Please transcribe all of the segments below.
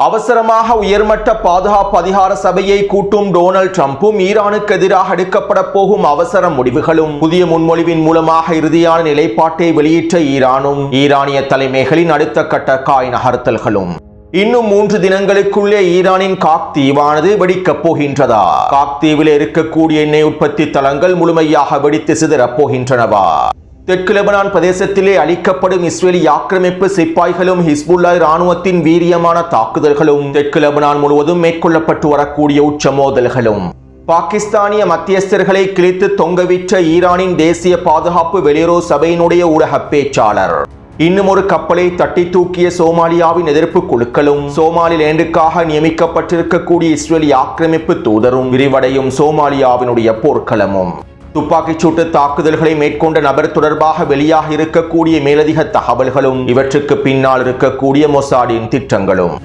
அவசரமாக உயர்மட்ட பாதுகாப்பு அதிகார சபையை கூட்டும் டொனால்ட் ட்ரம்பும் ஈரானுக்கு எதிராக எடுக்கப்பட போகும் அவசர முடிவுகளும் புதிய முன்மொழிவின் மூலமாக இறுதியான நிலைப்பாட்டை வெளியிட்ட ஈரானும் ஈரானிய தலைமைகளின் அடுத்த கட்ட காய் நகர்த்தல்களும். இன்னும் 3 தினங்களுக்குள்ளே ஈரானின் காக் தீவானது வெடிக்கப் போகின்றதா? காக் தீவில் இருக்கக்கூடிய எண்ணெய் உற்பத்தி தளங்கள் முழுமையாக வெடித்து சிதறப் போகின்றனவா? தெற்கு லெபனான் பிரதேசத்திலே அளிக்கப்படும் இஸ்ரேலி ஆக்கிரமிப்பு சிப்பாய்களும் ஹிஸ்புல்லா இராணுவத்தின் வீரியமான தாக்குதல்களும் தெற்கு லெபனான் முழுவதும் மேற்கொள்ளப்பட்டு வரக்கூடிய உச்ச மோதல்களும் பாகிஸ்தானிய மத்தியஸ்தர்களை கிழித்து தொங்கவிட்ட ஈரானின் தேசிய பாதுகாப்பு வெளியுறவு சபையினுடைய ஊடக பேச்சாளர், இன்னும் ஒரு கப்பலை தட்டி தூக்கிய சோமாலியாவின் எதிர்ப்பு குழுக்களும் சோமாலிலேண்டுக்காக நியமிக்கப்பட்டிருக்கக்கூடிய இஸ்ரேலி ஆக்கிரமிப்பு தூதரும் விரிவடையும் சோமாலியாவினுடைய போர்க்களமும் துப்பாக்கிச்சூட்டு தாக்குதல்களை மேற்கொண்ட நபர் தொடர்பாக வெளியாக இருக்கக்கூடிய மேலதிக தகவல்களும் இவற்றுக்கு பின்னால் இருக்கக்கூடிய மொசாடின் திட்டங்களும்.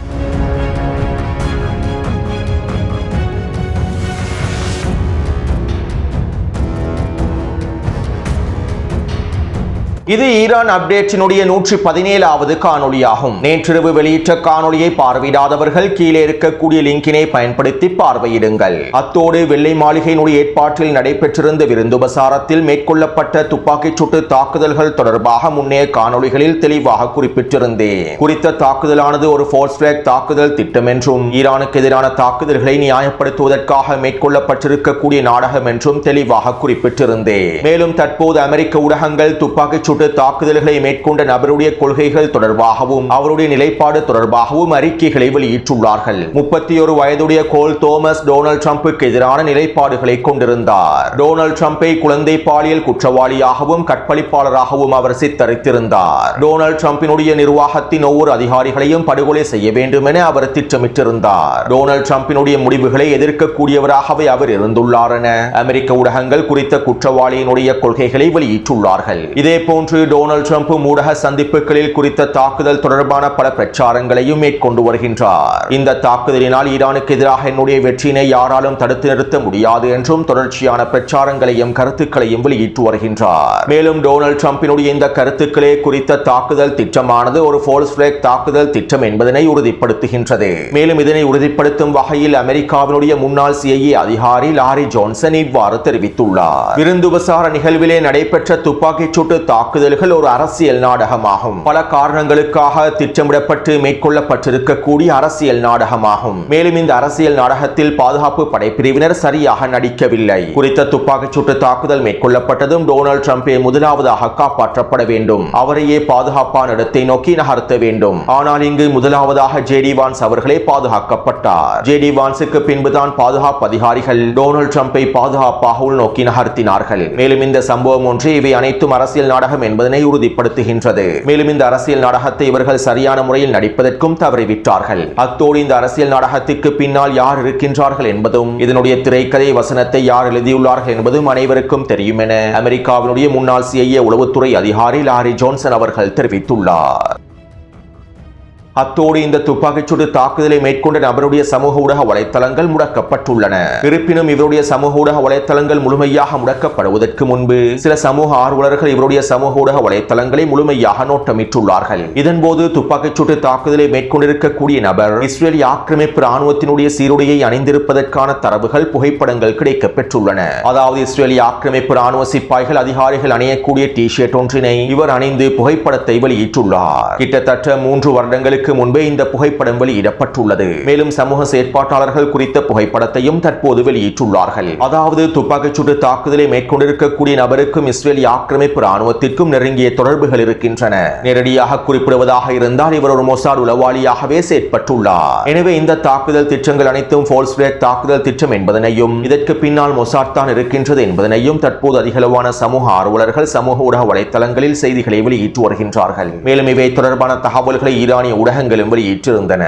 இது ஈரான் அப்டேட்ஸினுடைய 117வது காணொளியாகும். நேற்றிரவு வெளியிட்ட காணொளியை பார்வையிடாதவர்கள் கீழே இருக்கக்கூடிய லிங்கினை பயன்படுத்தி பார்வையிடுங்கள். அத்தோடு வெள்ளை மாளிகையினுடைய ஏற்பாட்டில் நடைபெற்றிருந்த விருந்துபசாரத்தில் மேற்கொள்ளப்பட்ட துப்பாக்கிச் சூட்டு தாக்குதல்கள் தொடர்பாக முன்னைய காணொளிகளில் தெளிவாக குறிப்பிட்டிருந்தேன். குறித்த தாக்குதலானது ஒரு ஃபோர்ஸ் ஃபிளாக் தாக்குதல் திட்டம் என்றும் ஈரானுக்கு எதிரான தாக்குதல்களை நியாயப்படுத்துவதற்காக மேற்கொள்ளப்பட்டிருக்கக்கூடிய நாடகம் என்றும் தெளிவாக குறிப்பிட்டிருந்தேன். மேலும் தற்போது அமெரிக்க ஊடகங்கள் துப்பாக்கிச் தாக்குதல்களை மேற்கொண்ட நபருடைய கொள்கைகள் தொடர்பாகவும் அவருடைய நிலைப்பாடு தொடர்பாகவும் அறிக்கைகளை வெளியிட்டுள்ளார்கள். 31 வயதுடைய கோல் தோமஸ் டொனால்ட் ட்ரம்புக்கு எதிரான நிலைப்பாடுகளை கொண்டிருந்தார். டொனால்ட் ட்ரம்பை குழந்தை பாலியல் குற்றவாளியாகவும் கற்பழிப்பாளராகவும் அவர் சித்தரித்திருந்தார். டொனால்ட் ட்ரம்பினுடைய நிர்வாகத்தின் ஒவ்வொரு அதிகாரிகளையும் படுகொலை செய்ய வேண்டும் என அவர் திட்டமிட்டிருந்தார். டொனால்ட் ட்ரம்பினுடைய முடிவுகளை எதிர்க்கக்கூடியவராகவே அவர் இருந்துள்ளார் என அமெரிக்க ஊடகங்கள் குறித்த குற்றவாளியினுடைய கொள்கைகளை வெளியிட்டுள்ளார்கள். இதேபோன்று டொனால்ட் ட்ரம்ப் ஊடக சந்திப்புகளில் குறித்த தாக்குதல் தொடர்பான பல பிரச்சாரங்களையும் மேற்கொண்டு வருகின்றார். இந்த தாக்குதலினால் ஈரானுக்கு எதிராக என்னுடைய வெற்றியினை யாராலும் தடுத்து நிறுத்த முடியாது என்றும் தொடர்ச்சியான பிரச்சாரங்களையும் கருத்துக்களையும் வெளியிட்டு வருகின்றார். மேலும் டொனால்ட் ட்ரம்பினுடைய இந்த கருத்துக்களே குறித்த தாக்குதல் திட்டமானது ஒரு ஃபோர்ஸ் ஃபிளாக் தாக்குதல் திட்டம் என்பதனை உறுதிப்படுத்துகின்றது. மேலும் இதனை உறுதிப்படுத்தும் வகையில் அமெரிக்காவினுடைய முன்னாள் CIA அதிகாரி லாரி ஜான்சன் இவ்வாறு தெரிவித்துள்ளார். விருந்துபசார நிகழ்விலே நடைபெற்ற துப்பாக்கிச் சூட்டு தாக்குதல்கள் ஒரு அரசியல் நாடகமாகும். பல காரணங்களுக்காக திட்டமிடப்பட்டு மேற்கொள்ளப்பட்டிருக்கக்கூடிய அரசியல் நாடகமாகும். மேலும் இந்த அரசியல் நாடகத்தில் பாதுகாப்பு படைப்பிரிவினர் சரியாக நடிக்கவில்லை. குறித்த துப்பாக்கிச் சூட்டு தாக்குதல் மேற்கொள்ளப்பட்டதும் டொனால்ட் ட்ரம்பே முதலாவதாக காப்பாற்றப்பட வேண்டும். அவரையே பாதுகாப்பான இடத்தை நோக்கி நகர்த்த வேண்டும். ஆனால் இங்கு முதலாவதாக JD வான்ஸ் அவர்களே பாதுகாக்கப்பட்டார். JD வான்ஸுக்கு பின்புதான் பாதுகாப்பு அதிகாரிகள் டொனால்ட் ட்ரம்பை பாதுகாப்பாக உள்நோக்கி நகர்த்தினார்கள். மேலும் இந்த சம்பவம் ஒன்று இவை அனைத்தும் அரசியல் நாடகம் என்பதனை உறுதிப்படுத்துகின்றது. மேலும் இந்த அரசியல் நாடகத்தை இவர்கள் சரியான முறையில் நடிப்பதற்கும் தவறிவிட்டார்கள். அத்தோடு இந்த அரசியல் நாடகத்திற்கு பின்னால் யார் இருக்கின்றார்கள் என்பதும் இதனுடைய திரைக்கதை வசனத்தை யார் எழுதியுள்ளார்கள் என்பதும் அனைவருக்கும் தெரியும் என அமெரிக்காவினுடைய முன்னாள் CIA உளவுத்துறை அதிகாரி லாரி ஜான்சன் அவர்கள் தெரிவித்துள்ளார். அத்தோடு இந்த துப்பாக்கிச்சூடு தாக்குதலை மேற்கொண்ட நபருடைய சமூக ஊடக வலைத்தளங்கள் முடக்கப்பட்டுள்ளன. இருப்பினும் இவருடைய சமூக ஊடக வலைத்தளங்கள் முழுமையாக முடக்கப்படுவதற்கு முன்பு சில சமூக ஆர்வலர்கள் இவருடைய சமூக ஊடக வலைத்தளங்களை முழுமையாக நோட்டமிட்டுள்ளார்கள். இதன்போது துப்பாக்கிச்சூட்டு தாக்குதலை மேற்கொண்டிருக்கக்கூடிய நபர் இஸ்ரேலி ஆக்கிரமிப்பு ராணுவத்தினுடைய சீருடையை அணிந்திருப்பதற்கான தரவுகள் புகைப்படங்கள் கிடைக்கப்பெற்றுள்ளன. அதாவது இஸ்ரேலி ஆக்கிரமிப்பு ராணுவ சிப்பாய்கள் அதிகாரிகள் அணியக்கூடிய டி-ஷர்ட் ஒன்றினை இவர் அணிந்து புகைப்படத்தை வெளியிட்டுள்ளார். கிட்டத்தட்ட 3 வருடங்களுக்கு முன்பே இந்த புகைப்படம் வெளியிடப்பட்டுள்ளது. மேலும் சமூக செயற்பாட்டாளர்கள் குறித்த புகைப்படத்தையும் தற்போது வெளியிட்டுள்ளார்கள். அதாவது துப்பாக்கிச் சூட்டு தாக்குதலை மேற்கொண்டிருக்கக்கூடிய நபருக்கும் இஸ்ரேலி ஆக்கிரமிப்பு ராணுவத்திற்கும் நெருங்கிய தொடர்புகள் இருக்கின்றன. நேரடியாக குறிப்பிடுவதாக இருந்தால் இவர் ஒரு மொசாட் உளவாளியாகவே செயற்பட்டுள்ளார். எனவே இந்த தாக்குதல் திட்டங்கள் அனைத்தும் ஃபோர்ஸ் ஃபிளாக் தாக்குதல் திட்டம் என்பதனையும் இதற்கு பின்னால் மொசாட் தான் இருக்கின்றது என்பதனையும் தற்போது அதிகளவான சமூக ஆர்வலர்கள் சமூக ஊடக வலைத்தளங்களில் செய்திகளை வெளியிட்டு வருகின்றார்கள். மேலும் இவை தொடர்பான தகவல்களை ஈரானிய ஊடகங்களும் வெளியிட்டிருந்தன.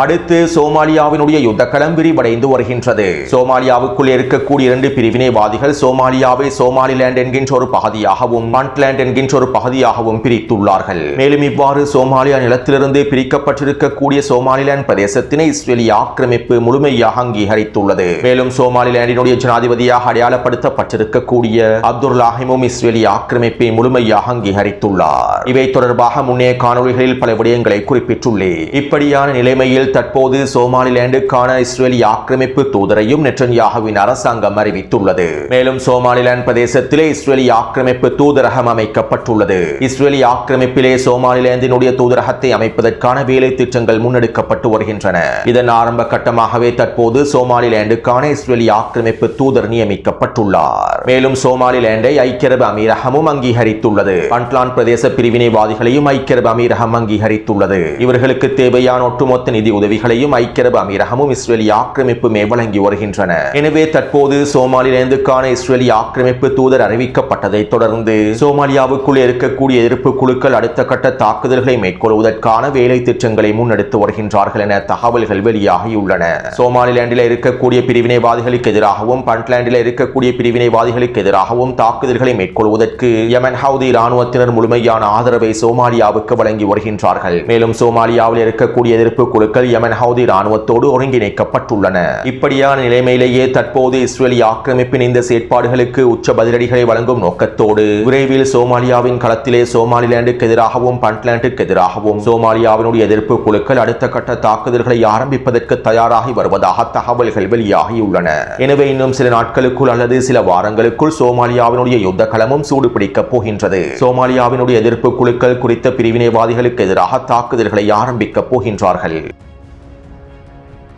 அடுத்து சோமாலியாவினுடைய யுத்தக்களம் விரிவடைந்து வருகின்றது. சோமாலியாவுக்குள் இருக்கக்கூடிய 2 பிரிவினைவாதிகள் சோமாலியாவை சோமாலிலாந்து என்கின்ற ஒரு பகுதியாகவும் புண்ட்லாந்து என்கின்ற ஒரு பகுதியாகவும் பிரித்துள்ளார்கள். மேலும் இவ்வாறு சோமாலியா நிலத்திலிருந்து பிரிக்கப்பட்டிருக்கக்கூடிய சோமாலிலாந்து பிரதேசத்தினை இஸ்ரேலிய ஆக்கிரமிப்பு முழுமையாக அங்கீகரித்துள்ளது. மேலும் சோமாலிலாந்தினுடைய ஜனாதிபதியாக அடையாளப்படுத்தப்பட்டிருக்கக்கூடிய அப்துல்லாஹிமும் இஸ்ரேலிய ஆக்கிரமிப்பை முழுமையாக அங்கீகரித்துள்ளார். இவை தொடர்பாக முன்னைய காணொளிகளில் பல விடயங்களை குறிப்பிட்டுள்ளேன். இப்படியான நிலைமையில் தற்போது சோமாலிலாந்துக்கான இஸ்ரேலிய ஆக்கிரமிப்பு தூதரையும் நெட்டன்யாகுவின் அரசாங்கம் அறிவித்துள்ளது. மேலும் சோமாலிலாந்து பிரதேசத்திலே இஸ்ரேலிய ஆக்கிரமிப்பு தூதரகம் அமைக்கப்பட்டுள்ளது. இஸ்ரேலிய ஆக்கிரமிப்பிலே சோமாலிலாந்தினுடைய தூதரகத்தை அமைப்பதற்கான வேலை திட்டங்கள் முன்னெடுக்கப்பட்டு வருகின்றன. இதன் ஆரம்ப கட்டமாகவே தற்போது சோமாலிலாந்துக்கான இஸ்ரேலிய ஆக்கிரமிப்பு தூதர் நியமிக்கப்பட்டுள்ளார். மேலும் சோமாலிலாந்தை ஐக்கிய அரபு அமீரகமும் அங்கீகரித்துள்ளது. புண்ட்லாந்து பிரதேச பிரிவினைவாதிகளையும் ஐக்கிய அரபு அமீரகம் அங்கீகரித்துள்ளது. இவர்களுக்கு தேவையான ஒட்டுமொத்த நிதி உதவிகளையும் ஐக்கிய அரபு அமீரகமும் இஸ்ரேலிய ஆக்கிரமிப்புமே வழங்கி வருகின்றன. எனவே தற்போது சோமாலிலாந்துக்கான இஸ்ரேலிய ஆக்கிரமிப்பு தூதர் அறிவிக்கப்பட்டதை தொடர்ந்து சோமாலியாவுக்குள் இருக்கக்கூடிய எதிர்ப்பு குழுக்கள் அடுத்த கட்ட தாக்குதல்களை மேற்கொள்வதற்கான வேலை திட்டங்களை முன்னெடுத்து வருகின்றார்கள் என தகவல்கள் வெளியாகியுள்ளன. சோமாலிலாந்தில் இருக்கக்கூடிய பிரிவினைவாதிகளுக்கு எதிராகவும் புண்ட்லாந்தில் இருக்கக்கூடிய பிரிவினைவாதிகளுக்கு எதிராகவும் தாக்குதல்களை மேற்கொள்வதற்கு யமன் ஹவுதி இராணுவத்தினர் முழுமையான ஆதரவை சோமாலியாவுக்கு வழங்கி வருகின்றார்கள். மேலும் சோமாலியாவில் இருக்கக்கூடிய எதிர்ப்பு குழுக்கள் யமன் ஹவுதி இராணுவத்தோடு ஒருங்கிணைக்கப்பட்டுள்ளன. இப்படியான நிலைமையிலேயே தற்போது இஸ்ரேலிய ஆக்கிரமிப்பின் இந்த செயற்பாடுகளுக்கு உச்ச பதிலடிகளை வழங்கும் நோக்கத்தோடு விரைவில் சோமாலியாவின் களத்திலே சோமாலிலாந்துக்கு எதிராகவும் புண்ட்லாந்துக்கு எதிராகவும் சோமாலியாவினுடைய எதிர்ப்பு குழுக்கள் அடுத்த கட்ட தாக்குதல்களை ஆரம்பிப்பதற்கு தயாராகி வருவதாக தகவல்கள் வெளியாகியுள்ளன. எனவே இன்னும் சில நாட்களுக்குள் அல்லது சில வாரங்களுக்குள் சோமாலியாவினுடைய யுத்த களமும் சூடுபிடிக்கப் போகின்றது. சோமாலியாவினுடைய எதிர்ப்பு குழுக்கள் குறித்த பிரிவினைவாதிகளுக்கு எதிராக தாக்குதல்களை ஆரம்பிக்கப் போகின்றார்கள்.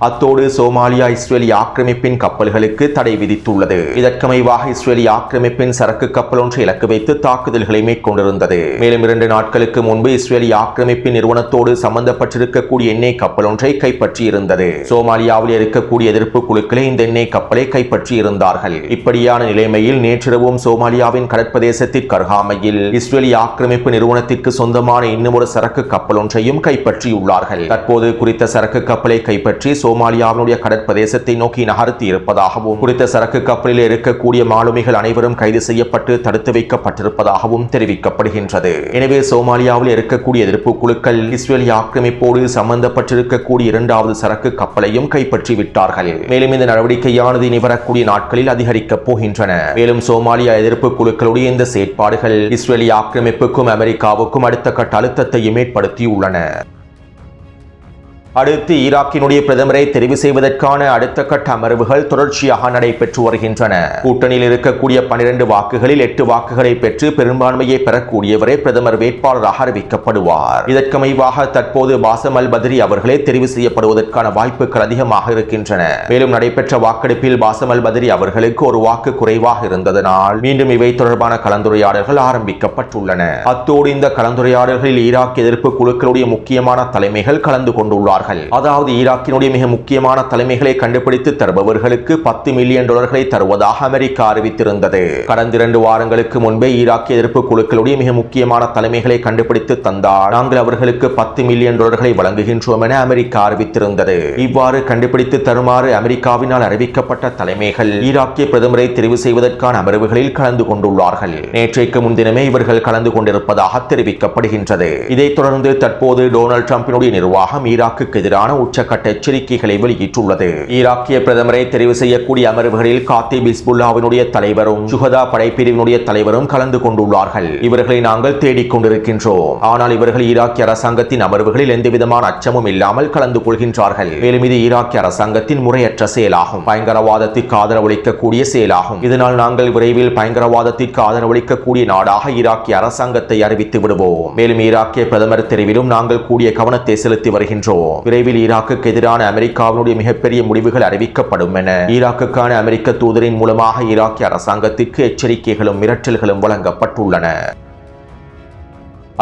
அத்தோடு சோமாலியா இஸ்ரேலிய ஆக்கிரமிப்பின் கப்பல்களுக்கு தடை விதித்துள்ளது. இதற்கமைவாக இஸ்ரேலிய ஆக்கிரமிப்பின் சரக்கு கப்பல் ஒன்றை இலக்கு வைத்து தாக்குதல்களை மேற்கொண்டிருந்தது. மேலும் 2 நாட்களுக்கு முன்பு இஸ்ரேலிய ஆக்கிரமிப்பின் நிறுவனத்தோடு சம்பந்தப்பட்டிருக்கக்கூடிய எண்ணெய் கப்பல் ஒன்றை கைப்பற்றியிருந்தது. சோமாலியாவில் இருக்கக்கூடிய எதிர்ப்பு குழுக்களே இந்த எண்ணெய் கப்பலை கைப்பற்றியிருந்தார்கள். இப்படியான நிலைமையில் நேற்றிரவும் சோமாலியாவின் கடற்பிரதேசத்திற்கு அருகாமையில் இஸ்ரேலிய ஆக்கிரமிப்பு நிறுவனத்திற்கு சொந்தமான இன்னும் ஒரு சரக்கு கப்பல் ஒன்றையும் கைப்பற்றியுள்ளார்கள். தற்போது குறித்த சரக்கு கப்பலை கைப்பற்றி சோமாலியாவினுடைய கடற்பிரதேசத்தை நோக்கி நகர்த்தி இருப்பதாகவும் குறித்த சரக்கு கப்பலில் இருக்கக்கூடிய மாலுமிகள் அனைவரும் கைது செய்யப்பட்டு தடுத்து வைக்கப்பட்டிருப்பதாகவும் தெரிவிக்கப்படுகின்றது. எனவே சோமாலியாவில் இருக்கக்கூடிய எதிர்ப்பு குழுக்கள் இஸ்ரேலிய ஆக்கிரமிப்போடு சம்பந்தப்பட்டிருக்கக்கூடிய 2வது சரக்கு கப்பலையும் கைப்பற்றி விட்டார்கள். மேலும் இந்த நடவடிக்கையானது இனி வரக்கூடிய நாட்களில் அதிகரிக்கப் போகின்றன. மேலும் சோமாலியா எதிர்ப்பு குழுக்களுடைய இந்த செயற்பாடுகள் இஸ்ரேலிய ஆக்கிரமிப்புக்கும் அமெரிக்காவுக்கும் அடுத்த கட்ட அழுத்தத்தையும் ஏற்படுத்தியுள்ளன. அடுத்து ஈராக்கினுடைய பிரதமரை தெரிவு செய்வதற்கான அடுத்த கட்ட அமர்வுகள் தொடர்ச்சியாக நடைபெற்று வருகின்றன. கூட்டணியில் இருக்கக்கூடிய 12 வாக்குகளில் 8 வாக்குகளை பெற்று பெரும்பான்மையை பெறக்கூடியவரே பிரதமர் வேட்பாளராக அறிவிக்கப்படுவார். இதற்கமைவாக தற்போது பாசம் அல் பத்ரி அவர்களே தெரிவு செய்யப்படுவதற்கான வாய்ப்புகள் அதிகமாக இருக்கின்றன. மேலும் நடைபெற்ற வாக்கெடுப்பில் பாசம் அல் பத்ரி அவர்களுக்கு ஒரு வாக்கு குறைவாக இருந்ததனால் மீண்டும் இவை தொடர்பான கலந்துரையாடல்கள் ஆரம்பிக்கப்பட்டுள்ளன. அத்தோடு இந்த கலந்துரையாடல்களில் ஈராக் எதிர்ப்பு குழுக்களுடைய முக்கியமான தலைமைகள் கலந்து கொண்டுள்ளார்கள். அதாவது ஈராக்கினுடைய மிக முக்கியமான தலைமைகளை கண்டுபிடித்து தருபவர்களுக்கு $10 மில்லியன் தருவதாக அமெரிக்கா அறிவித்திருந்தது. கடந்த 2 வாரங்களுக்கு முன்பே ஈராக் எதிர்ப்பு குழுக்களுடைய மிக முக்கியமான தலைமைகளை கண்டுபிடித்து தந்தால் நாங்கள் அவர்களுக்கு $10 மில்லியன் வழங்குகின்றோம் என அமெரிக்கா அறிவித்திருந்தது. இவ்வாறு கண்டுபிடித்து தருமாறு அமெரிக்காவினால் அறிவிக்கப்பட்ட தலைமைகள் ஈராக்கிய பிரதமரை தெரிவு செய்வதற்கான அமர்வுகளில் கலந்து கொண்டுள்ளார்கள். நேற்றைக்கு முன்தினமே இவர்கள் கலந்து கொண்டிருப்பதாக தெரிவிக்கப்படுகின்றது. இதைத் தொடர்ந்து தற்போது டொனால்ட் ட்ரம்பினுடைய நிர்வாகம் ஈராக்கு எதிரான உச்சக்கட்ட எச்சரிக்கைகளை வெளியிட்டுள்ளது. ஈராக்கிய பிரதமரை தெரிவு செய்யக்கூடிய அமர்வுகளில் காத்திப் ஹிஸ்புல்லாவினுடைய தலைவரும் சுஹதா படைப்பிரிவினுடைய தலைவரும் கலந்து கொண்டுள்ளார்கள். இவர்களை நாங்கள் தேடிக் கொண்டிருக்கின்றோம். ஆனால் இவர்கள் ஈராக்கிய அரசாங்கத்தின் அமர்வுகளில் எந்தவிதமான அச்சமும் இல்லாமல் கலந்து கொள்கின்றார்கள். மேலும் இது ஈராக்கிய அரசாங்கத்தின் முறையற்ற செயலாகும், பயங்கரவாதத்திற்கு ஆதரவளிக்கக்கூடிய செயலாகும். இதனால் நாங்கள் விரைவில் பயங்கரவாதத்திற்கு ஆதரவளிக்கக்கூடிய நாடாக ஈராக்கிய அரசாங்கத்தை அறிவித்து விடுவோம். மேலும் ஈராக்கிய பிரதமர் தெரிவிலும் நாங்கள் கூடிய கவனத்தை செலுத்தி வருகின்றோம். விரைவில் ஈராக்குக்கு எதிரான அமெரிக்காவினுடைய மிகப்பெரிய முடிவுகள் அறிவிக்கப்படும் என ஈராக்குக்கான அமெரிக்க தூதரின் மூலமாக ஈராக்கிய அரசாங்கத்திற்கு எச்சரிக்கைகளும் மிரட்டல்களும் வழங்கப்பட்டுள்ளன.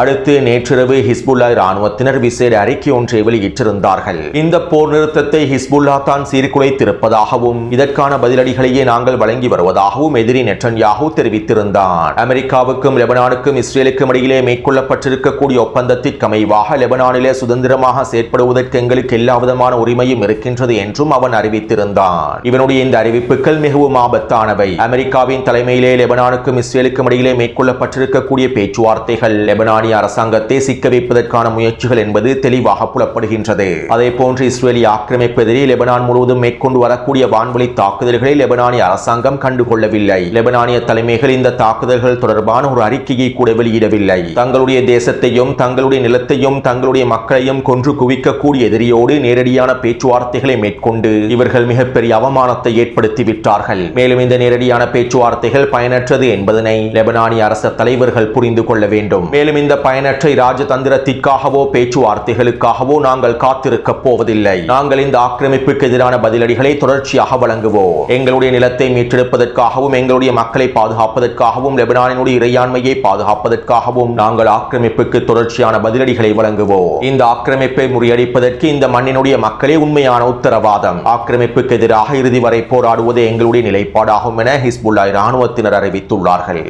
அடுத்து நேற்றிரவு ஹிஸ்புல்லா இராணுவத்தினர் விசேட அறிக்கை ஒன்றை வெளியிட்டிருந்தார்கள். இந்த போர் நிறுத்தத்தை ஹிஸ்புல்லா தான் சீர்குலைத்திருப்பதாகவும் இதற்கான பதிலடிகளையே நாங்கள் வழங்கி வருவதாகவும் எதிரி நெட்டன்யாஹூ தெரிவித்திருந்தார். அமெரிக்காவுக்கும் லெபனானுக்கும் இஸ்ரேலுக்கும் இடையிலே மேற்கொள்ளப்பட்டிருக்கக்கூடிய ஒப்பந்தத்திற்கு அமைவாக லெபனானிலே சுதந்திரமாக செயற்படுவதற்கு எங்களுக்கு எல்லாவிதமான உரிமையும் இருக்கின்றது என்றும் அவன் அறிவித்திருந்தான். இவனுடைய இந்த அறிவிப்புகள் மிகவும் ஆபத்தானவை. அமெரிக்காவின் தலைமையிலே லெபனானுக்கும் இஸ்ரேலுக்கும் இடையிலே மேற்கொள்ளப்பட்டிருக்கக்கூடிய பேச்சுவார்த்தைகள் லெபனானிய அரசாங்கத்தை சிக்க வைப்பதற்கான முயற்சிகள் என்பது தெளிவாக புலப்படுகின்றது. அதே போன்று இஸ்ரேலிய ஆக்கிரமிப்பு எதிரே லெபனான் முழுவதும் மேற்கொண்டு வரக்கூடிய வான்வழி தாக்குதல்களை லெபனானிய அரசாங்கம் கண்டுகொள்ளவில்லை. லெபனானிய தலைமைகள் இந்த தாக்குதல்கள் தொடர்பான ஒரு அறிக்கையை கூட வெளியிடவில்லை. தங்களுடைய தேசத்தையும் தங்களுடைய நிலத்தையும் தங்களுடைய மக்களையும் கொன்று குவிக்கக்கூடிய எதிரியோடு நேரடியான பேச்சுவார்த்தைகளை மேற்கொண்டு இவர்கள் மிகப்பெரிய அவமானத்தை ஏற்படுத்திவிட்டார்கள். மேலும் இந்த நேரடியான பேச்சுவார்த்தைகள் பயனற்றது என்பதனை லெபனானிய அரச தலைவர்கள் புரிந்து கொள்ள வேண்டும். மேலும் இந்த பயனற்ற ராஜதந்திரத்திற்காகவோ பேச்சுவார்த்தைகளுக்காகவோ நாங்கள் காத்திருக்க போவதில்லை. நாங்கள் இந்த ஆக்கிரமிப்புக்கு எதிரான பதிலடிகளை தொடர்ச்சியாக வழங்குவோம். எங்களுடைய நிலத்தை மீட்டெடுப்பதற்காகவும் எங்களுடைய மக்களை பாதுகாப்பதற்காகவும் லெபனானினுடைய இறையாண்மையை பாதுகாப்பதற்காகவும் நாங்கள் ஆக்கிரமிப்புக்கு தொடர்ச்சியான பதிலடிகளை வழங்குவோம். இந்த ஆக்கிரமிப்பை முறியடிப்பதற்கு இந்த மண்ணினுடைய மக்களே உண்மையான உத்தரவாதம். ஆக்கிரமிப்புக்கு எதிராக இறுதி வரை போராடுவதே எங்களுடைய நிலைப்பாடாகும் என ஹிஸ்புல்லா இராணுவத்தினர் அறிவித்துள்ளார்கள்.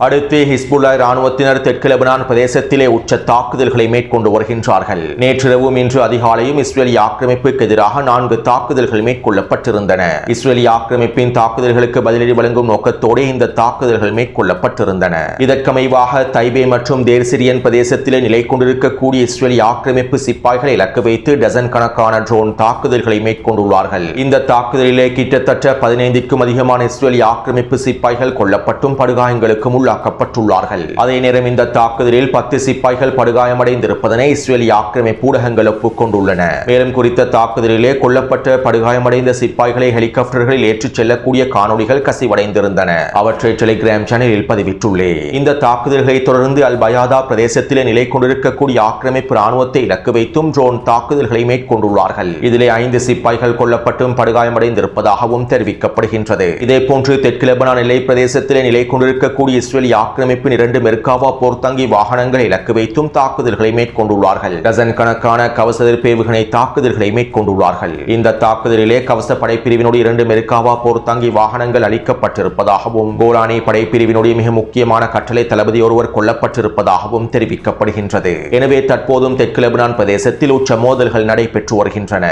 அடுத்து ஹிஸ்புல்லா இராணுவத்தினர் தெற்கு லெபனான் பிரதேசத்திலே உச்ச தாக்குதல்களை மேற்கொண்டு வருகின்றார்கள். நேற்றிரவும் இன்று அதிகாலையும் இஸ்ரேலிய ஆக்கிரமிப்புக்கு எதிராக 4 தாக்குதல்கள் மேற்கொள்ளப்பட்டிருந்தன. இஸ்ரேலிய ஆக்கிரமிப்பின் தாக்குதல்களுக்கு பதிலடி வழங்கும் நோக்கத்தோடு இந்த தாக்குதல்கள் மேற்கொள்ளப்பட்டிருந்தன. இதற்கமைவாக தைபே மற்றும் தேர்சிரியன் பிரதேசத்திலே நிலை கொண்டிருக்கக்கூடிய இஸ்ரேலிய ஆக்கிரமிப்பு சிப்பாய்களை இலக்கு வைத்து டசன் கணக்கான ட்ரோன் தாக்குதல்களை மேற்கொண்டுள்ளார்கள். இந்த தாக்குதலிலே கிட்டத்தட்ட 15க்கும் அதிகமான இஸ்ரேலிய ஆக்கிரமிப்பு சிப்பாய்கள் கொல்லப்பட்டும் படுகாயங்களுக்கும் உள்ளாக்கப்பட்டுள்ளார்கள். அதே நேரம் இந்த தாக்குதலில் 10 சிப்பாய்கள் படுகாயமடைந்திருப்பதனை இஸ்ரேலிய ஆக்கிரமிப்பு ஊடகங்கள் ஒப்புக்கொண்டுள்ளன. மேலும் குறித்த தாக்குதலிலே கொல்லப்பட்ட படுகாயமடைந்த சிப்பாய்களை ஹெலிகாப்டர்களில் ஏற்றிச் செல்லக்கூடிய காணொளிகள் கசிவடைந்திருந்தன. அவற்றை டெலிகிராம் சேனலில் பதிவிட்டுள்ளேன். இந்த தாக்குதல்களை தொடர்ந்து அல் பயாதா பிரதேசத்திலே நிலை கொண்டிருக்கக்கூடிய ஆக்கிரமிப்பு ராணுவத்தை இலக்கு வைத்தும் ட்ரோன் தாக்குதல்களை மேற்கொண்டுள்ளார்கள். இதிலே 5 சிப்பாய்கள் கொல்லப்பட்டும் படுகாயமடைந்திருப்பதாகவும் தெரிவிக்கப்படுகின்றது. இதேபோன்று தெற்கு லெபனான் எல்லை பிரதேசத்திலே நிலை கொண்டிருக்கக்கூடிய இஸ்ரேலிய ஆக்கிரமிப்பின் 2 மெர்காவா போர்த்தங்கி வாகனங்களை இலக்கு வைத்தும் தாக்குதல்களை மேற்கொண்டுள்ளார்கள். டசன் கணக்கான கவச எதிர்ப்பேவுகணை தாக்குதல்களை மேற்கொண்டுள்ளார்கள். இந்த தாக்குதலிலே கவச படைப்பிரிவினுடைய 2 மெர்காவா போர்த்தங்கி வாகனங்கள் அளிக்கப்பட்டிருப்பதாகவும் கோலானி படைப்பிரிவினுடைய மிக முக்கியமான கட்டளை தளபதி ஒருவர் கொல்லப்பட்டிருப்பதாகவும் தெரிவிக்கப்படுகின்றது. எனவே தற்போதும் தெற்கு லெபனான் பிரதேசத்தில் உச்ச மோதல்கள் நடைபெற்று வருகின்றன.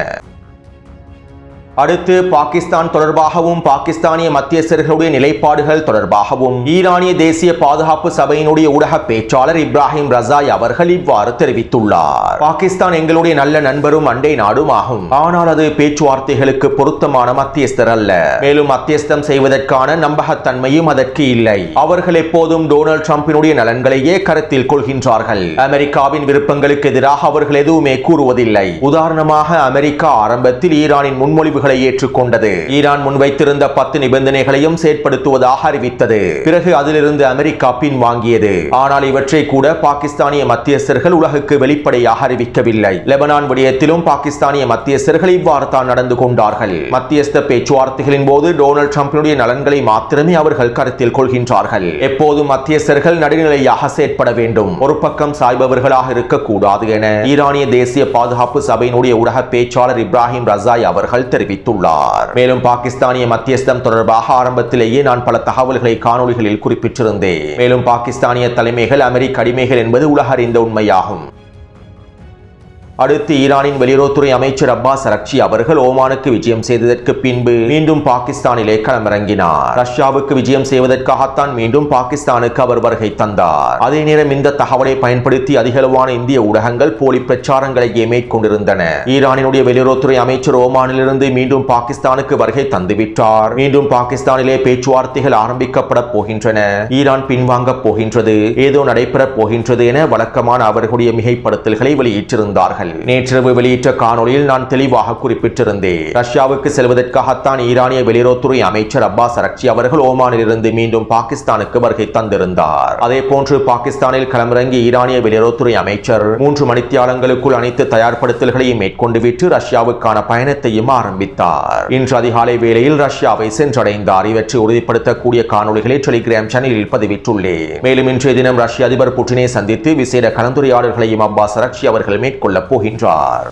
அடுத்து பாகிஸ்தான் தொடர்பாகவும் பாகிஸ்தானிய மத்தியஸ்தர்களுடைய நிலைப்பாடுகள் தொடர்பாகவும் ஈரானிய தேசிய பாதுகாப்பு சபையினுடைய ஊடக பேச்சாளர் இப்ராஹிம் ரசாய் அவர்கள் இவ்வாறு தெரிவித்துள்ளார். பாகிஸ்தான் எங்களுடைய நல்ல நண்பரும் அண்டை நாடும் ஆகும். ஆனால் அது பேச்சுவார்த்தைகளுக்கு பொருத்தமான மத்தியஸ்தர் அல்ல. மேலும் மத்தியஸ்தம் செய்வதற்கான நம்பகத்தன்மையும் அதற்கு இல்லை. அவர்கள் எப்போதும் டொனால்ட் ட்ரம்பினுடைய நலன்களையே கருத்தில் கொள்கின்றார்கள். அமெரிக்காவின் விருப்பங்களுக்கு எதிராக அவர்கள் எதுவுமே கூறுவதில்லை. உதாரணமாக அமெரிக்கா ஆரம்பத்தில் ஈரானின் முன்மொழிவு ஏற்றுக்கொண்டது. ஈரான் முன்வைத்திருந்த 10 நிபந்தனைகளையும் செயற்படுத்துவதாக அறிவித்தது. பிறகு அதிலிருந்து அமெரிக்கா பின்வாங்கியது. ஆனால் இவற்றை கூட பாகிஸ்தானிய மத்தியஸ்தர்கள் உலகுக்கு வெளிப்படையாக அறிவிக்கவில்லை. லெபனான் விடயத்திலும் பாகிஸ்தானிய மத்தியஸ்தர்கள் இவ்வாறு தான் நடந்து கொண்டார்கள். மத்தியஸ்த பேச்சுவார்த்தைகளின் போது டொனால்ட் ட்ரம்பினுடைய நலன்களை மாத்திரமே அவர்கள் கருத்தில் கொள்கின்றார்கள். எப்போதும் மத்தியஸ்தர்கள் நடுநிலையாக செயற்பட வேண்டும், ஒரு பக்கம் சாய்பவர்களாக இருக்கக்கூடாது என ஈரானிய தேசிய பாதுகாப்பு சபையினுடைய ஊடக பேச்சாளர் இப்ராஹிம் ரசாய் அவர்கள் தெரிவித்தார். மேலும் பாகிஸ்தானிய மத்தியஸ்தம் தொடர்பாக ஆரம்பத்திலேயே நான் பல தகவல்களை காணொளிகளில் குறிப்பிட்டிருந்தேன். மேலும் பாகிஸ்தானிய தலைமைகள் அமெரிக்க அடிமைகள் என்பது உலக அறிந்த உண்மையாகும். அடுத்து ஈரானின் வெளியுறவுத்துறை அமைச்சர் அப்பாஸ் அரக்சி அவர்கள் ஓமானுக்கு விஜயம் செய்ததற்கு பின்பு மீண்டும் பாகிஸ்தானிலே களமிறங்கினார். ரஷ்யாவுக்கு விஜயம் செய்வதற்காகத்தான் மீண்டும் பாகிஸ்தானுக்கு அவர் வருகை தந்தார். அதே நேரம் இந்த தகவலை பயன்படுத்தி அதிகளவான இந்திய ஊடகங்கள் போலி பிரச்சாரங்களையே மேற்கொண்டிருந்தன. ஈரானினுடைய வெளியுறவுத்துறை அமைச்சர் ஓமானிலிருந்து மீண்டும் பாகிஸ்தானுக்கு வருகை தந்துவிட்டார். மீண்டும் பாகிஸ்தானிலே பேச்சுவார்த்தைகள் ஆரம்பிக்கப்பட போகின்றன, ஈரான் பின்வாங்க போகின்றது, ஏதோ நடைபெற போகின்றது என வழக்கமான அவர்களுடைய மிகைப்படுத்தல்களை வெளியிட்டிருந்தார்கள். நேற்றிரவு வெளியிட்ட காணொலியில் நான் தெளிவாக குறிப்பிட்டிருந்தேன். ரஷ்யாவுக்கு செல்வதற்காகத்தான் ஈரானிய வெளியுறவுத்துறை அமைச்சர் அப்பாஸ் அரக்சி அவர்கள் ஓமானில் இருந்து மீண்டும் பாகிஸ்தானுக்கு வருகை தந்திருந்தார். அதே போன்று பாகிஸ்தானில் களமிறங்கிய ஈரானிய வெளியுறவுத்துறை அமைச்சர் 3 மணித்தியாலங்களுக்குள் அனைத்து தயார்படுத்தல்களையும் மேற்கொண்டு விட்டு ரஷ்யாவுக்கான பயணத்தையும் ஆரம்பித்தார். இன்று அதிகாலை வேளையில் ரஷ்யாவை சென்றடைந்தார். இவற்றை உறுதிப்படுத்தக்கூடிய காணொலிகளை டெலிகிராம் சேனலில் பதிவிட்டுள்ளேன். மேலும் இன்றைய தினம் ரஷ்ய அதிபர் புட்டினை சந்தித்து விசேட கலந்துரையாடல்களையும் அப்பாஸ் அரக்சி அவர்கள் மேற்கொள்ளப் போகின்றார்.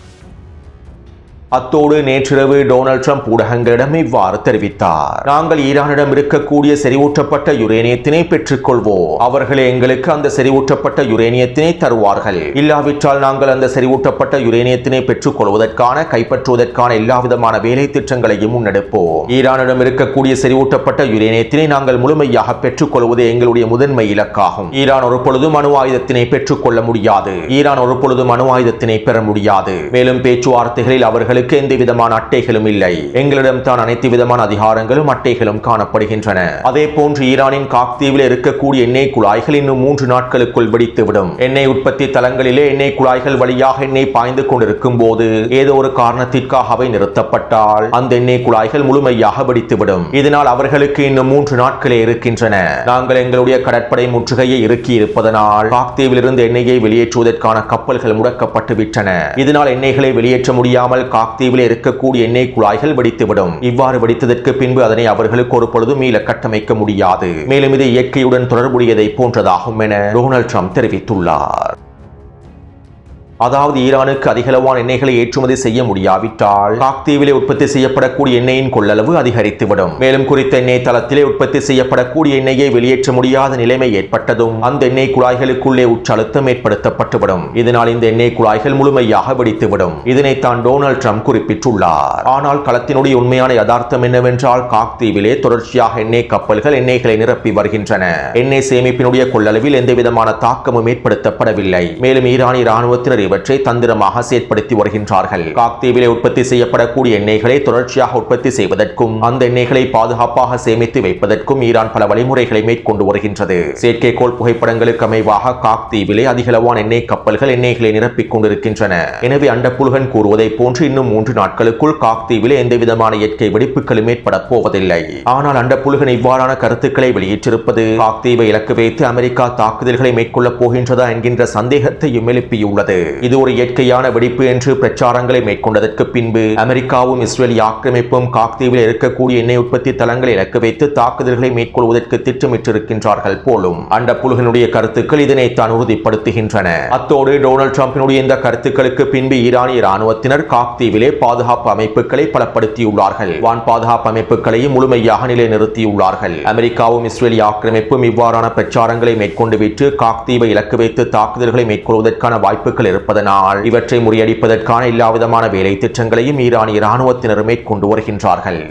அத்தோடு நேற்றிரவு டொனால்ட் ட்ரம்ப் ஊடகங்களிடம் இவ்வாறு தெரிவித்தார். நாங்கள் ஈரானிடம் இருக்கக்கூடிய செறிவூட்டப்பட்ட யுரேனியத்தினை பெற்றுக் கொள்வோம். அவர்களே எங்களுக்கு அந்த செறிவூட்டப்பட்ட யுரேனியத்தினை தருவார்கள். இல்லாவிட்டால் நாங்கள் அந்த செறிவூட்டப்பட்ட யுரேனியத்தினை பெற்றுக் கொள்வதற்கான கைப்பற்றுவதற்கான எல்லா விதமான வேலை திட்டங்களையும் முன்னெடுப்போம். ஈரானிடம் இருக்கக்கூடிய செறிவூட்டப்பட்ட யுரேனியத்தினை நாங்கள் முழுமையாக பெற்றுக் கொள்வதே எங்களுடைய முதன்மை இலக்காகும். ஈரான் ஒரு பொழுதும் அணு ஆயுதத்தினை பெற்றுக் கொள்ள முடியாது. ஈரான் ஒரு பொழுதும் அணு ஆயுதத்தினை பெற முடியாது. மேலும் பேச்சுவார்த்தைகளில் அவர்கள் எந்த விதமான அட்டைகளும் இல்லை. எங்களிடம் தான் அனைத்து விதமான அதிகாரங்களும் அட்டைகளும் காணப்படுகின்றன. அதே போன்று ஈரானின் காக்தீவில் இருக்கக்கூடிய எண்ணெய் குழாய்கள் இன்னும் 3 நாட்களுக்குள் வெடித்துவிடும். எண்ணெய் உற்பத்தி தளங்களிலே எண்ணெய் குழாய்கள் வழியாக எண்ணெய் பாய்ந்து கொண்டிருக்கும் போது ஏதோ ஒரு காரணத்திற்காக அவை நிறுத்தப்பட்டால் அந்த எண்ணெய் குழாய்கள் முழுமையாக வெடித்துவிடும். இதனால் அவர்களுக்கு இன்னும் 3 நாட்களே இருக்கின்றன. நாங்கள் எங்களுடைய கடற்படை முற்றுகையை இறுக்கி இருப்பதனால் காக்தீவில் இருந்து எண்ணெயை வெளியேற்றுவதற்கான கப்பல்கள் முடக்கப்பட்டு விட்டன. இதனால் எண்ணெய்களை வெளியேற்ற முடியாமல் தீவில் இருக்கக்கூடிய எண்ணெய் குழாய்கள் வெடித்துவிடும். இவ்வாறு வெடித்ததற்கு பின்பு அதனை அவர்களுக்கு ஒரு பொழுதும் மீள கட்டமைக்க முடியாது. மேலும் இது இயற்கையுடன் தொடர்புடையதை போன்றதாகும் என டொனால்ட் ட்ரம்ப் தெரிவித்துள்ளார். அதாவது ஈரானுக்கு அதிகளவான எண்ணெய்களை ஏற்றுமதி செய்ய முடியாவிட்டால் காக்தீவிலே உற்பத்தி செய்யப்படக்கூடிய எண்ணெயின் கொள்ளளவு அதிகரித்துவிடும். மேலும் குறித்த எண்ணெய் தளத்திலே உற்பத்தி செய்யப்படக்கூடிய எண்ணெயை வெளியேற்ற முடியாத நிலைமை ஏற்பட்டதும் அந்த எண்ணெய் குழாய்களுக்குள்ளே உச்சழுத்தம் ஏற்படுத்தப்பட்டுவிடும். இதனால் இந்த எண்ணெய் குழாய்கள் முழுமையாக வெடித்துவிடும். இதனைத்தான் டொனால்ட் ட்ரம்ப் குறிப்பிட்டுள்ளார். ஆனால் களத்தினுடைய உண்மையான யதார்த்தம் என்னவென்றால் காக்தீவிலே தொடர்ச்சியாக எண்ணெய் கப்பல்கள் எண்ணெய்களை நிரப்பி வருகின்றன. எண்ணெய் சேமிப்பினுடைய கொள்ளளவில் எந்தவிதமான தாக்கமும் ஏற்படுத்தப்படவில்லை. மேலும் ஈரானிய இராணுவத்தினர் இவற்றை தந்திரமாக செயற்படுத்தி வருகின்றார்கள். காக்தீவிலே உற்பத்தி செய்யப்படக்கூடிய எண்ணெய்களை தொடர்ச்சியாக உற்பத்தி செய்வதற்கும் அந்த எண்ணெய்களை பாதுகாப்பாக சேமித்து வைப்பதற்கும் ஈரான் பல வழிமுறைகளை மேற்கொண்டு வருகின்றது. செயற்கைக்கோள் புகைப்படங்களுக்கு அமைவாக காக்தீவிலே அதிகளவான எண்ணெய் கப்பல்கள் எண்ணெய்களை நிரப்பிக் கொண்டிருக்கின்றன. எனவே அண்டப்புழுகன் கூறுவதை போன்று இன்னும் 3 நாட்களுக்குள் காக்தீவிலே எந்தவிதமான இயற்கை வெடிப்புகளும் ஏற்பட போவதில்லை. ஆனால் அண்டப்புழுகன் இவ்வாறான கருத்துக்களை வெளியிட்டிருப்பது காக்தீவை இலக்கு வைத்து அமெரிக்கா தாக்குதல்களை மேற்கொள்ளப் போகின்றதா என்கின்ற சந்தேகத்தையும் எழுப்பியுள்ளது. இது ஒரு இயற்கையான வெடிப்பு என்று பிரச்சாரங்களை மேற்கொண்டதற்கு பின்பு அமெரிக்காவும் இஸ்ரேலிய ஆக்கிரமிப்பும் காக்தீவில் இருக்கக்கூடிய எண்ணெய் உற்பத்தி தளங்களை இலக்கு வைத்து தாக்குதல்களை மேற்கொள்வதற்கு திட்டமிட்டிருக்கின்றார்கள் போலும். அண்டப்புழுகனுடைய கருத்துக்கள் இதனைத்தான் உறுதிப்படுத்துகின்றன. அத்தோடு டொனால்ட் ட்ரம்பினுடைய இந்த கருத்துக்களுக்கு பின்பு ஈரானிய இராணுவத்தினர் காக்தீவிலே பாதுகாப்பு அமைப்புகளை பலப்படுத்தியுள்ளார்கள். வான் பாதுகாப்பு அமைப்புகளையும் முழுமையாக நிலைநிறுத்தியுள்ளார்கள். அமெரிக்காவும் இஸ்ரேலிய ஆக்கிரமிப்பும் இவ்வாறான பிரச்சாரங்களை மேற்கொண்டு விட்டு காக்தீவை இலக்கு வைத்து தாக்குதல்களை மேற்கொள்வதற்கான வாய்ப்புகள் இருப்பதனால் இவற்றை முறியடிப்பதற்கான எல்லாவிதமான வேலை திட்டங்களையும் ஈரானிய இராணுவத்தினர் மேற்கொண்டு வருகின்றார்கள்.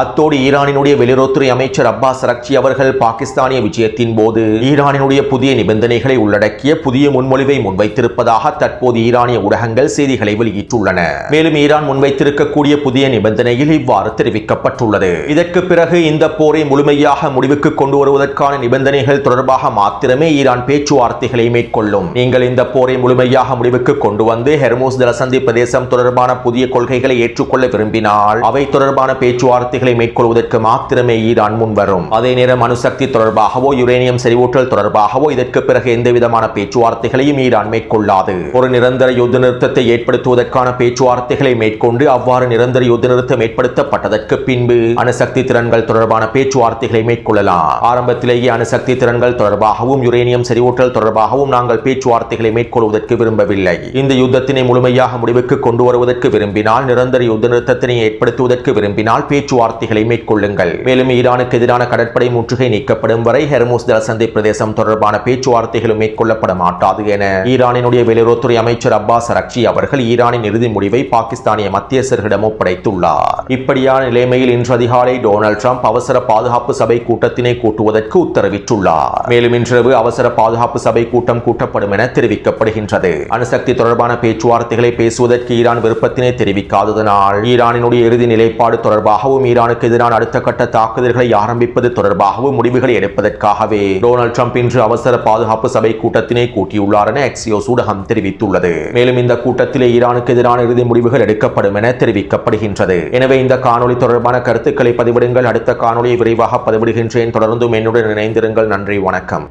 அத்தோடு ஈரானினுடைய வெளியுறவுத்துறை அமைச்சர் அப்பாஸ் அரக்சி அவர்கள் பாகிஸ்தானிய விஜயத்தின் போது ஈரானினுடைய புதிய நிபந்தனைகளை உள்ளடக்கிய புதிய முன்மொழிவை முன்வைத்திருப்பதாக தற்போது ஈரானிய ஊடகங்கள் செய்திகளை வெளியிட்டுள்ளன. மேலும் ஈரான் முன்வைத்திருக்கக்கூடிய புதிய நிபந்தனையில் இவ்வாறு தெரிவிக்கப்பட்டுள்ளது. இதற்கு பிறகு இந்த போரை முழுமையாக முடிவுக்கு கொண்டு வருவதற்கான நிபந்தனைகள் தொடர்பாக மாத்திரமே ஈரான் பேச்சுவார்த்தைகளை மேற்கொள்ளும். நீங்கள் இந்த போரை முழுமையாக முடிவுக்கு கொண்டு வந்து ஹெர்மூஸ் ஜலசந்தி பிரதேசம் தொடர்பான புதிய கொள்கைகளை ஏற்றுக்கொள்ள விரும்பினால் அவை தொடர்பான பேச்சுவார்த்தைகள் மேற்கொள்வதற்கு மாத்திரமே ஈரான் முன்வரும். அதே நேரம் அணுசக்தி தொடர்பாகவோ யுரேனியம் செறிவூட்டல் தொடர்பாகவோ இதற்கு பிறகு எந்த விதமான பேச்சுவார்த்தைகளையும் ஈரான் மேற்கொள்ளாது. ஒரு நிரந்தர யுத்த நிறுத்தத்தை ஏற்படுத்துவதற்கான பேச்சுவார்த்தைகளை மேற்கொண்டு அவ்வாறு நிரந்தர யுத்த நிறுத்தம் ஏற்படுத்தப்பட்டதற்கு பின்பு அணுசக்தி திறன்கள் தொடர்பான பேச்சுவார்த்தைகளை மேற்கொள்ளலாம். ஆரம்பத்திலேயே அணுசக்தி திறன்கள் தொடர்பாகவும் யுரேனியம் செறிவூட்டல் தொடர்பாகவும் நாங்கள் பேச்சுவார்த்தைகளை மேற்கொள்வதற்கு விரும்பவில்லை. இந்த யுத்தத்தினை முழுமையாக முடிவுக்கு கொண்டு வருவதற்கு விரும்பினால், நிரந்தர யுத்த நிறுத்தத்தினை ஏற்படுத்துவதற்கு விரும்பினால் பேச்சுவார்த்தை மேற்கொள்ளுங்கள். மேலும் ஈரானுக்கு எதிரான கடற்படை முற்றுகை நீக்கப்படும் வரை ஹெர்மூஸ் ஜலசந்தி பிரதேசம் தொடர்பான பேச்சுவார்த்தைகளும் மேற்கொள்ளப்பட மாட்டாது என ஈரானினுடைய வெளியுறவுத்துறை அமைச்சர் அப்பாஸ் அரக்சி அவர்கள் ஈரானின் இறுதி முடிவை பாகிஸ்தானிய மத்தியஸ்தர்களிடம் ஒப்படைத்துள்ளார். இப்படியான நிலைமையில் இன்று அதிகாலை டொனால்ட் ட்ரம்ப் அவசர பாதுகாப்பு சபை கூட்டத்தினை கூட்டுவதற்கு உத்தரவிட்டுள்ளார். மேலும் இன்றிரவு அவசர பாதுகாப்பு சபை கூட்டம் கூட்டப்படும் என தெரிவிக்கப்படுகின்றது. அணுசக்தி தொடர்பான பேச்சுவார்த்தைகளை பேசுவதற்கு ஈரான் விருப்பத்தினை தெரிவிக்காததனால் ஈரானினுடைய இறுதி நிலைப்பாடு தொடர்பாகவும் ஈரான் ஈரானுக்கு எதிரான அடுத்த கட்ட தாக்குதல்களை ஆரம்பிப்பது தொடர்பாகவும் முடிவுகளை எடுப்பதற்காகவே டொனால்ட் ட்ரம்ப் இன்று அவசர பாதுகாப்பு சபை கூட்டத்தினை கூட்டியுள்ளார் என எக்ஸியோஸ் ஊடகம் தெரிவித்துள்ளது. மேலும் இந்த கூட்டத்திலே ஈரானுக்கு எதிரான இறுதி முடிவுகள் எடுக்கப்படும் என தெரிவிக்கப்படுகின்றது. எனவே இந்த காணொலி தொடர்பான கருத்துக்களை பதிவிடுங்கள். அடுத்த காணொலியை விரைவாக பதிவிடுகின்றேன். தொடர்ந்தும் என்னுடன் இணைந்திருங்கள். நன்றி, வணக்கம்.